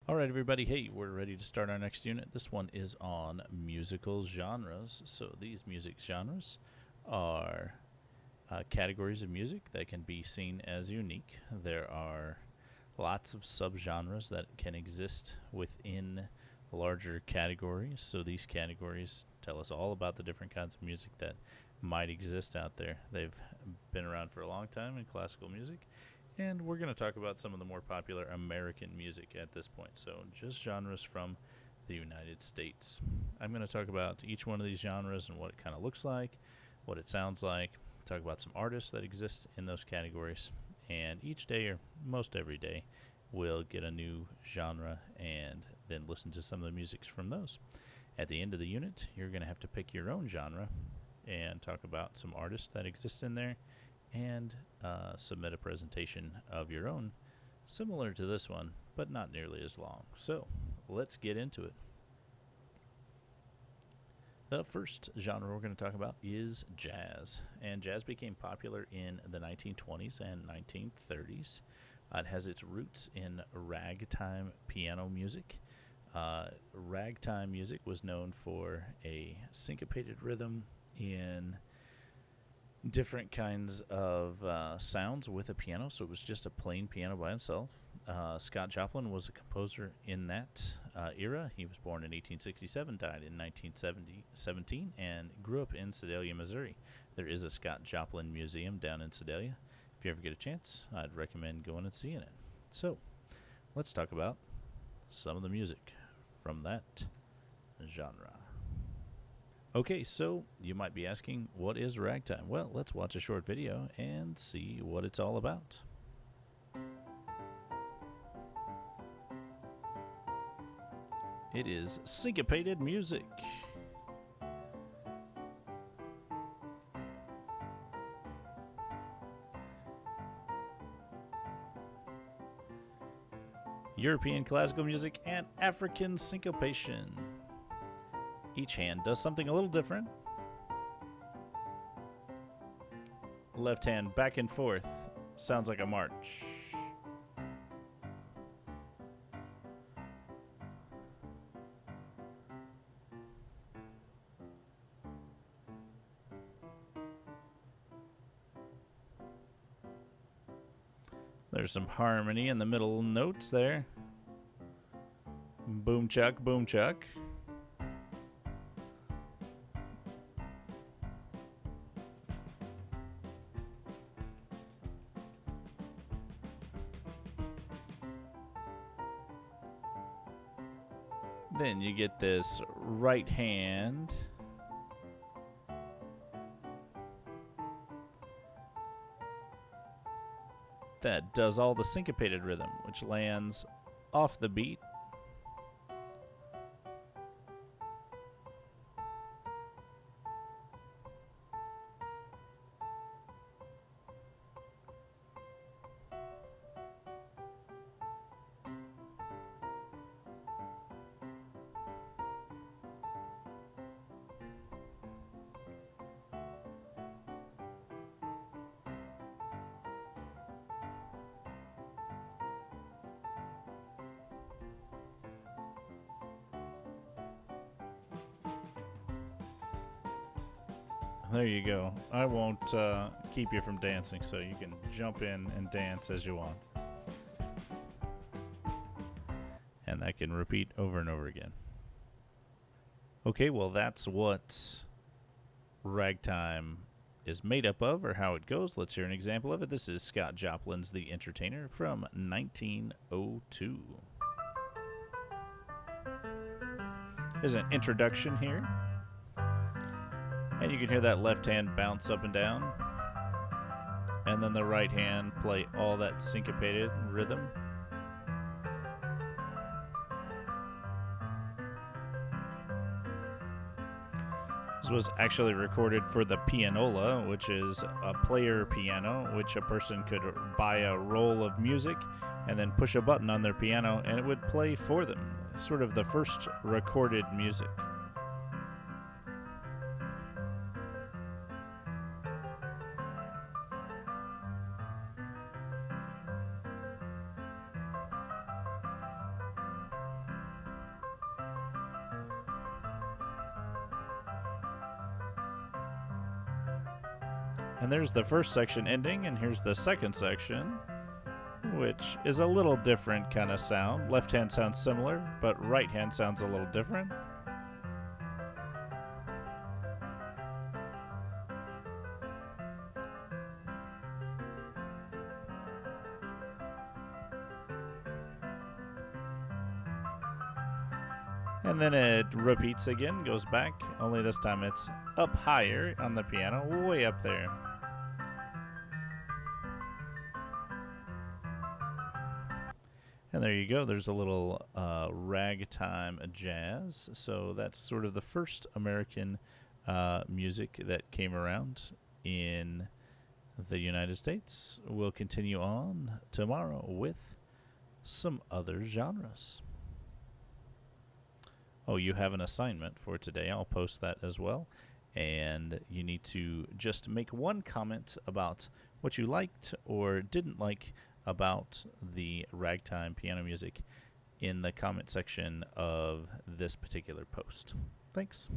All right, everybody. Hey, we're ready to start our next unit. This one is on musical genres. So these music genres are categories of music that can be seen as unique. There are lots of subgenres that can exist within larger categories. So these categories tell us all about the different kinds of music that might exist out there. They've been around for a long time in classical music. And we're going to talk about some of the more popular American music at this point. So, just genres from the United States. I'm going to talk about each one of these genres and what it kind of looks like, what it sounds like, talk about some artists that exist in those categories. And each day, or most every day, we'll get a new genre and then listen to some of the musics from those. At the end of the unit, you're going to have to pick your own genre and talk about some artists that exist in there and submit a presentation of your own, similar to this one, but not nearly as long. So, let's get into it. The first genre we're going to talk about is jazz, and jazz became popular in the 1920s and 1930s. It has its roots in ragtime piano music. Ragtime music was known for a syncopated rhythm in different kinds of sounds with a piano, so it was just a plain piano by itself. Scott Joplin was a composer in that era. He was born in 1867, died in 1917, and grew up in Sedalia, Missouri. There is a Scott Joplin Museum down in Sedalia. If you ever get a chance, I'd recommend going and seeing it. So, let's talk about some of the music from that genre. Okay, so you might be asking, what is ragtime? Well, let's watch a short video and see what it's all about. It is syncopated music. European classical music and African syncopation. Each hand does something a little different. Left hand back and forth. Sounds like a march. There's some harmony in the middle notes there. Boom chuck, boom chuck. Then you get this right hand. That does all the syncopated rhythm, which lands off the beat. There you go. I won't keep you from dancing, so you can jump in and dance as you want. And that can repeat over and over again. Okay, well, that's what ragtime is made up of, or how it goes. Let's hear an example of it. This is Scott Joplin's The Entertainer from 1902. There's an introduction here. And you can hear that left hand bounce up and down. And then the right hand play all that syncopated rhythm. This was actually recorded for the pianola, which is a player piano, which a person could buy a roll of music and then push a button on their piano and it would play for them. Sort of the first recorded music. And there's the first section ending, and here's the second section, which is a little different kind of sound. Left hand sounds similar, but right hand sounds a little different. And then it repeats again, goes back, only this time it's up higher on the piano, way up there. And there you go, there's a little ragtime jazz. So that's sort of the first American music that came around in the United States. We'll continue on tomorrow with some other genres. Oh, you have an assignment for today. I'll post that as well. And you need to just make one comment about what you liked or didn't like about the ragtime piano music in the comment section of this particular post. Thanks.